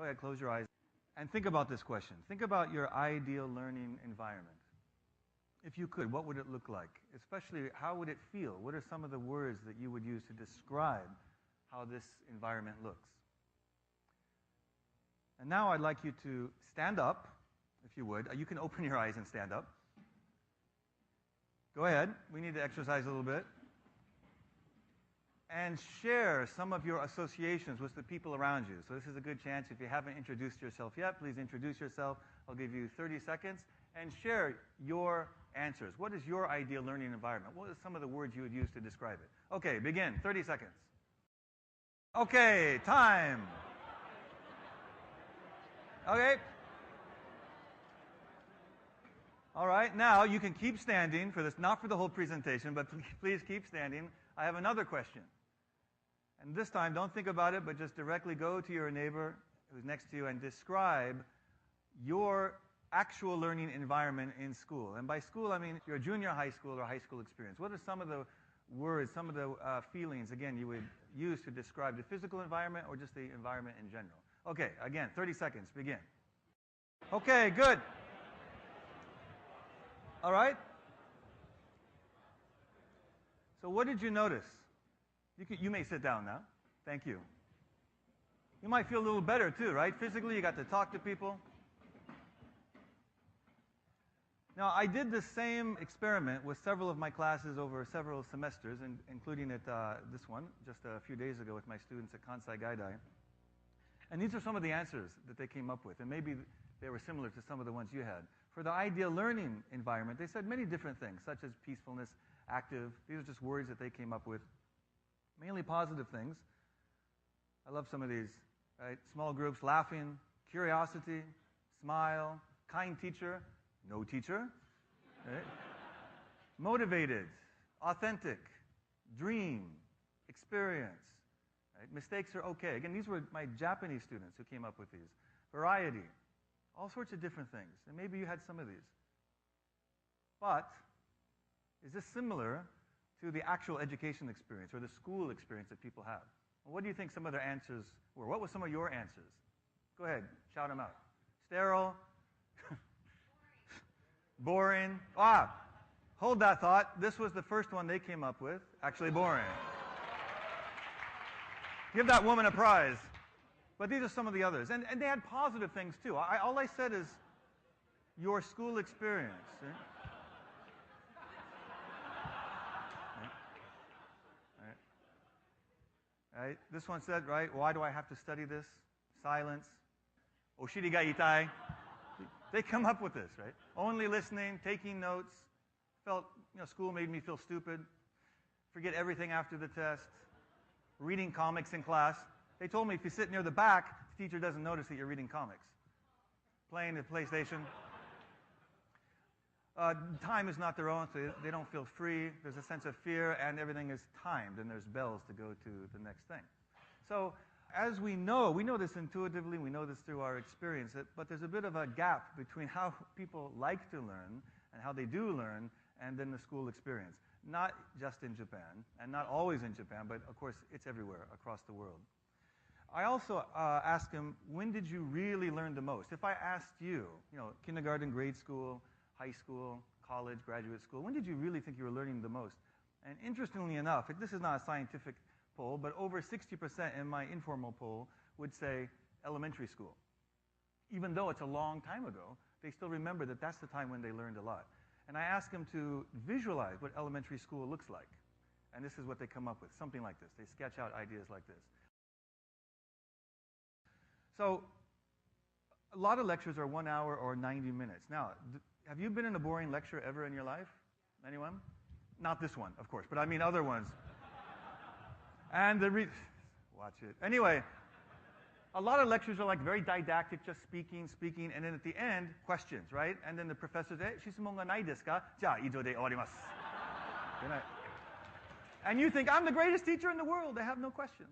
ahead, close your eyes, and think about this question. Think about your ideal learning environment. If you could, what would it look like? Especially, how would it feel? What are some of the words that you would use to describe how this environment looks? And now I'd like you to stand up, if you would. You can open your eyes and stand up. Go ahead. We need to exercise a little bit. And share some of your associations with the people around you. So this is a good chance. If you haven't introduced yourself yet, please introduce yourself. I'll give you 30 seconds. And share your answers. What is your ideal learning environment? What are some of the words you would use to describe it? Okay, begin. 30 seconds. Okay, time. Okay. All right, now you can keep standing for this, not for the whole presentation, but please keep standing. I have another question. And this time, don't think about it, but just directly go to your neighbor who's next to you and describe your actual learning environment in school. And by school, I mean your junior high school or high school experience. What are some of the words, some of the feelings, again, you would use to describe the physical environment or just the environment in general? Okay, again, 30 seconds, begin. Okay, good. All right? So what did you notice? You may sit down now. Thank you. You might feel a little better too, right? Physically, you got to talk to people. Now, I did the same experiment with several of my classes over several semesters, including at this one, just a few days ago with my students at Kansai Gaidai. And these are some of the answers that they came up with, and maybe they were similar to some of the ones you had. For the ideal learning environment, they said many different things, such as peacefulness, active. These are just words that they came up with. Mainly positive things. I love some of these, right? Small groups, laughing, curiosity, smile, kind teacher, no teacher, right? Motivated, authentic, dream, experience, right? Mistakes are okay. Again, these were my Japanese students who came up with these. Variety, all sorts of different things. And maybe you had some of these. But is this similar to the actual education experience or the school experience that people have? Well, what do you think some of their answers were? What were some of your answers? Go ahead, shout them out. Sterile. Boring. Hold that thought. This was the first one they came up with. Actually boring. Give that woman a prize. But these are some of the others. And they had positive things too. All I said is your school experience. Right? Right? This one said, right, why do I have to study this? Silence. Oshiri ga itai. They come up with this, right? Only listening, taking notes. Felt, school made me feel stupid. Forget everything after the test. Reading comics in class. They told me if you sit near the back, the teacher doesn't notice that you're reading comics. Playing the PlayStation. Time is not their own, so they don't feel free. There's a sense of fear, and everything is timed, and there's bells to go to the next thing. So as we know this intuitively, we know this through our experience, but there's a bit of a gap between how people like to learn and how they do learn and then the school experience. Not just in Japan, and not always in Japan, but of course it's everywhere across the world. I also asked him, when did you really learn the most? If I asked you, kindergarten, grade school, high school, college, graduate school, when did you really think you were learning the most? And interestingly enough, this is not a scientific poll, but over 60% in my informal poll would say elementary school. Even though it's a long time ago, they still remember that that's the time when they learned a lot. And I asked them to visualize what elementary school looks like. And this is what they come up with, something like this. They sketch out ideas like this. So a lot of lectures are 1 hour or 90 minutes. Now, have you been in a boring lecture ever in your life? Anyone? Not this one, of course, but I mean other ones. And watch it. Anyway, a lot of lectures are like very didactic, just speaking, and then at the end, questions, right? And then the professor says, 質問がないですか? じゃあ以上で終わります. Good night. And you think, I'm the greatest teacher in the world. They have no questions.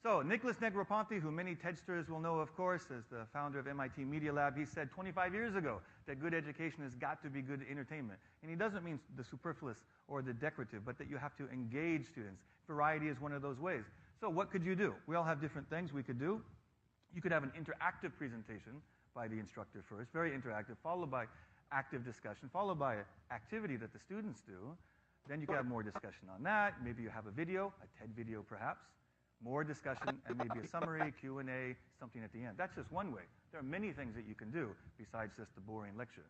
So Nicholas Negroponte, who many TEDsters will know, of course, as the founder of MIT Media Lab, he said 25 years ago that good education has got to be good entertainment. And he doesn't mean the superfluous or the decorative, but that you have to engage students. Variety is one of those ways. So what could you do? We all have different things we could do. You could have an interactive presentation by the instructor first, very interactive, followed by active discussion, followed by an activity that the students do. Then you can have more discussion on that. Maybe you have a video, a TED video perhaps, more discussion, and maybe a summary, Q&A, something at the end. That's just one way. There are many things that you can do besides just a boring lecture.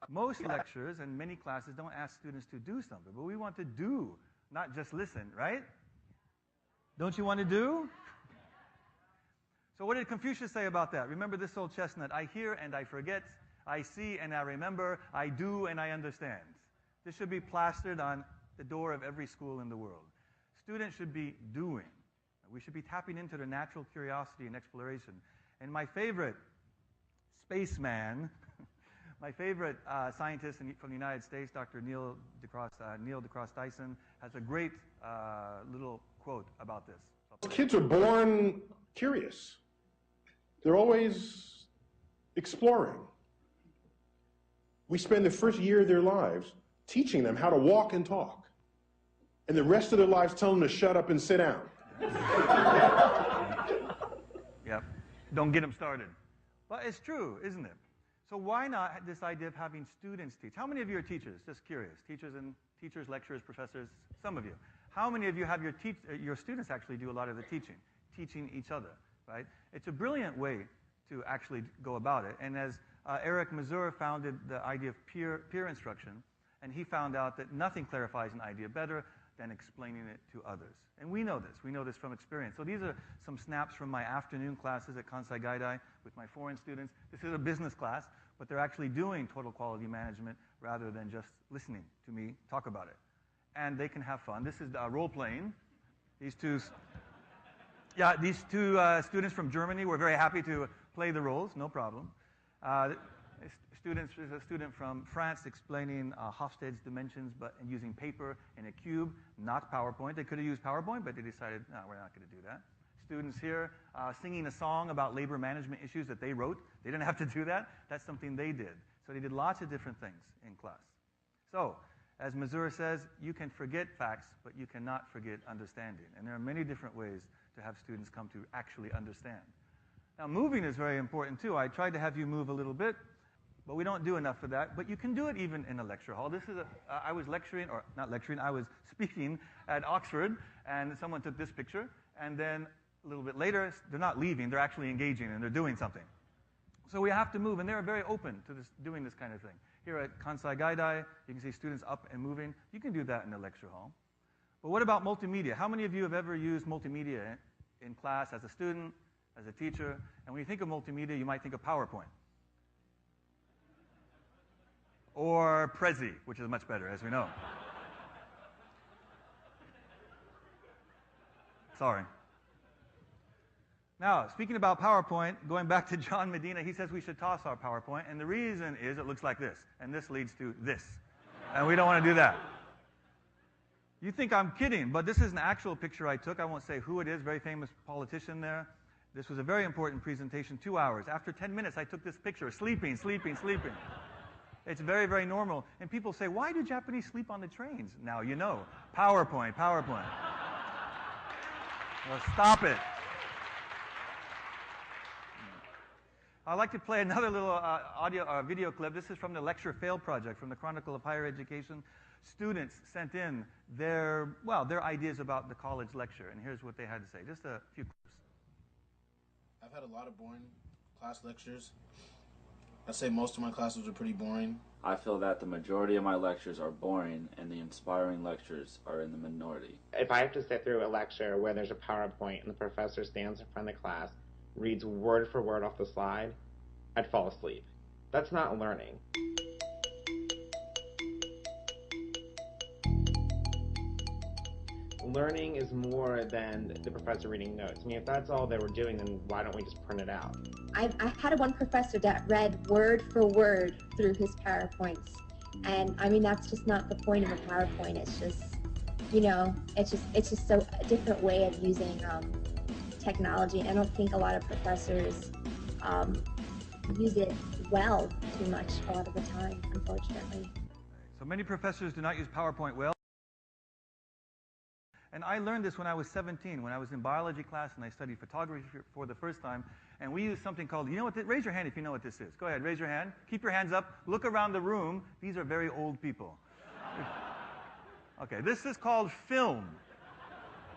Most lectures and many classes don't ask students to do something, but we want to do, not just listen, right? Don't you want to do? So what did Confucius say about that? Remember this old chestnut, I hear and I forget, I see and I remember, I do and I understand. This should be plastered on the door of every school in the world. Students should be doing. We should be tapping into their natural curiosity and exploration. And my favorite spaceman, my favorite scientist from the United States, Dr. Neil deGrasse Tyson, has a great little quote about this. Kids are born curious. They're always exploring. We spend the first year of their lives teaching them how to walk and talk, and the rest of their lives telling them to shut up and sit down. Yep. Don't get them started. But it's true, isn't it? So why not this idea of having students teach? How many of you are teachers? Just curious. Teachers, lecturers, professors, some of you. How many of you have your students actually do a lot of the teaching each other, right? It's a brilliant way to actually go about it. And as Eric Mazur founded the idea of peer instruction, and he found out that nothing clarifies an idea better than explaining it to others. And we know this. We know this from experience. So these are some snaps from my afternoon classes at Kansai Gaidai with my foreign students. This is a business class, but they're actually doing total quality management rather than just listening to me talk about it. And they can have fun. This is role-playing. These two students from Germany were very happy to play the roles, no problem. There's a student from France explaining Hofstede's dimensions, but using paper and a cube, not PowerPoint. They could have used PowerPoint, but they decided, no, we're not going to do that. Students here singing a song about labor management issues that they wrote. They didn't have to do that. That's something they did. So they did lots of different things in class. So, as Mazur says, you can forget facts, but you cannot forget understanding. And there are many different ways to have students come to actually understand. Now, moving is very important, too. I tried to have you move a little bit, but we don't do enough of that. But you can do it even in a lecture hall. This is I was lecturing, or not lecturing, I was speaking at Oxford, and someone took this picture. And then a little bit later, they're not leaving, they're actually engaging, and they're doing something. So we have to move, and they're very open to doing this kind of thing. Here at Kansai Gaidai, you can see students up and moving. You can do that in a lecture hall. But what about multimedia? How many of you have ever used multimedia in class as a student, as a teacher? And when you think of multimedia, you might think of PowerPoint. Or Prezi, which is much better, as we know. Sorry. Now, speaking about PowerPoint, going back to John Medina, he says we should toss our PowerPoint, and the reason is it looks like this, and this leads to this. And we don't want to do that. You think I'm kidding, but this is an actual picture I took. I won't say who it is, very famous politician there. This was a very important presentation, 2 hours. After 10 minutes, I took this picture, sleeping. It's very, very normal. And people say, why do Japanese sleep on the trains? Now you know. PowerPoint. Well, stop it. I'd like to play another little video clip. This is from the Lecture Fail Project, from the Chronicle of Higher Education. Students sent in their ideas about the college lecture, and here's what they had to say. Just a few clips. I've had a lot of boring class lectures. I'd say most of my classes are pretty boring. I feel that the majority of my lectures are boring, and the inspiring lectures are in the minority. If I have to sit through a lecture where there's a PowerPoint and the professor stands in front of the class, reads word for word off the slide, I'd fall asleep. That's not learning. Learning is more than the professor reading notes. I mean, if that's all they were doing, then why don't we just print it out? I had one professor that read word for word through his PowerPoints. And I mean, that's just not the point of a PowerPoint. It's just, you know, it's just so a different way of using technology. I don't think a lot of professors use it well too much a lot of the time, unfortunately. So many professors do not use PowerPoint well. And I learned this when I was 17, when I was in biology class and I studied photography for the first time. And we used something called, you know what, raise your hand if you know what this is. Go ahead, raise your hand. Keep your hands up. Look around the room. These are very old people. Okay, this is called film.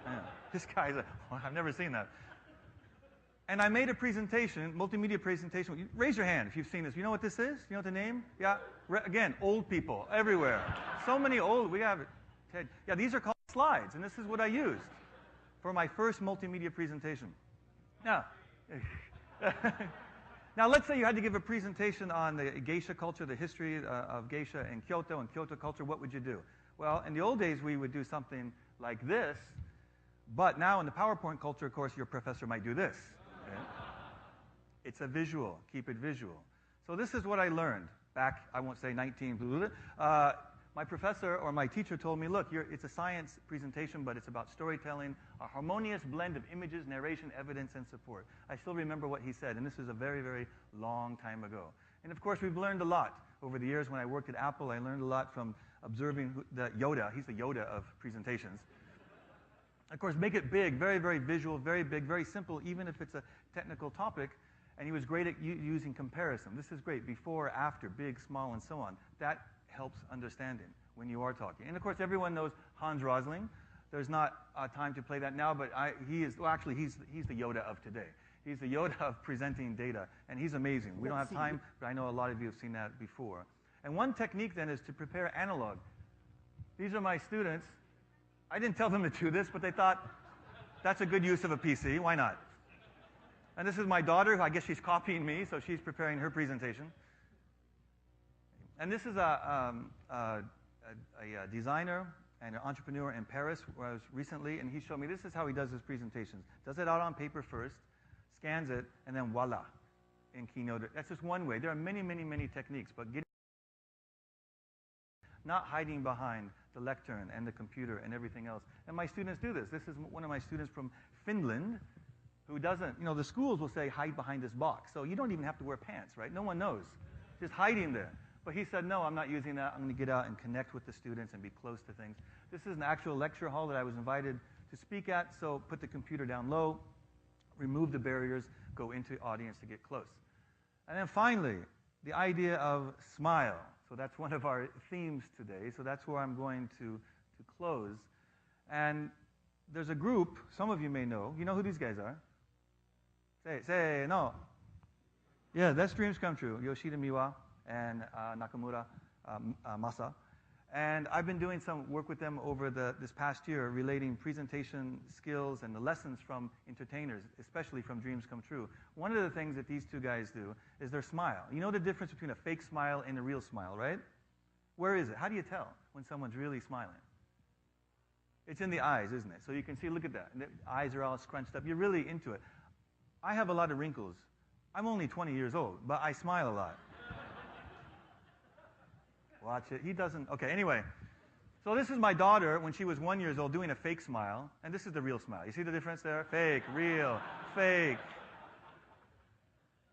Yeah, this guy's well, I've never seen that. And I made a presentation, multimedia presentation. Raise your hand if you've seen this. You know what this is? You know what the name? Yeah, again, old people everywhere. So many old, we have it. Ted. Yeah, these are called slides, and this is what I used for my first multimedia presentation. Now, now let's say you had to give a presentation on the geisha culture, the history of geisha in Kyoto and Kyoto culture. What would you do? Well, in the old days, we would do something like this, but now in the PowerPoint culture, of course, your professor might do this. Okay? It's a visual. Keep it visual. So this is what I learned back, I won't say 19, my professor or my teacher told me, look, it's a science presentation, but it's about storytelling, a harmonious blend of images, narration, evidence, and support. I still remember what he said, and this was a very, very long time ago. And of course, we've learned a lot over the years. When I worked at Apple, I learned a lot from observing the Yoda. He's the Yoda of presentations. Of course, make it big, very, very visual, very big, very simple, even if it's a technical topic. And he was great at using comparison. This is great, before, after, big, small, and so on. That helps understanding when you are talking. And of course, everyone knows Hans Rosling. There's not time to play that now, but he's the Yoda of today. He's the Yoda of presenting data, and he's amazing. We don't have time, but I know a lot of you have seen that before. And one technique then is to prepare analog. These are my students. I didn't tell them to do this, but they thought, that's a good use of a PC, why not? And this is my daughter, who I guess she's copying me, so she's preparing her presentation. And this is a designer and an entrepreneur in Paris, where I was recently, and he showed me this is how he does his presentations. Does it out on paper first, scans it, and then voila, in Keynote. That's just one way. There are many, many, many techniques, but not hiding behind the lectern and the computer and everything else. And my students do this. This is one of my students from Finland who doesn't, you know, the schools will say hide behind this box. So you don't even have to wear pants, right? No one knows. Just hiding there. But he said, no, I'm not using that. I'm going to get out and connect with the students and be close to things. This is an actual lecture hall that I was invited to speak at, so put the computer down low, remove the barriers, go into the audience to get close. And then finally, the idea of smile. So that's one of our themes today, so that's where I'm going to close. And there's a group, some of you may know. You know who these guys are? Say, no. Yeah, that's Dreams Come True. Yoshida Miwa and Nakamura Masa. And I've been doing some work with them over this past year relating presentation skills and the lessons from entertainers, especially from Dreams Come True. One of the things that these two guys do is their smile. You know the difference between a fake smile and a real smile, right? Where is it? How do you tell when someone's really smiling? It's in the eyes, isn't it? So you can see, look at that. The eyes are all scrunched up. You're really into it. I have a lot of wrinkles. I'm only 20 years old, but I smile a lot. Watch it. He doesn't. Okay, anyway. So this is my daughter when she was 1 year old doing a fake smile, and this is the real smile. You see the difference there? Fake, real, fake.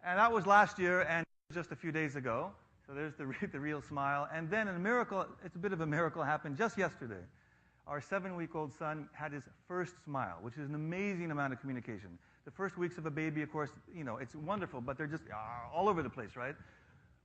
And that was last year and just a few days ago. So there's the real smile. And then a miracle, it's a bit of a miracle, happened just yesterday. Our 7-week-old son had his first smile, which is an amazing amount of communication. The first weeks of a baby, of course, you know, it's wonderful, but they're just all over the place, right?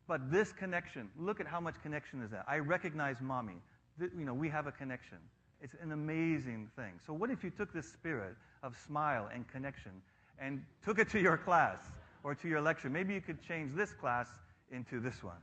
But this connection, look at how much connection is that. I recognize mommy. You know, we have a connection. It's an amazing thing. So what if you took this spirit of smile and connection and took it to your class or to your lecture? Maybe you could change this class into this one.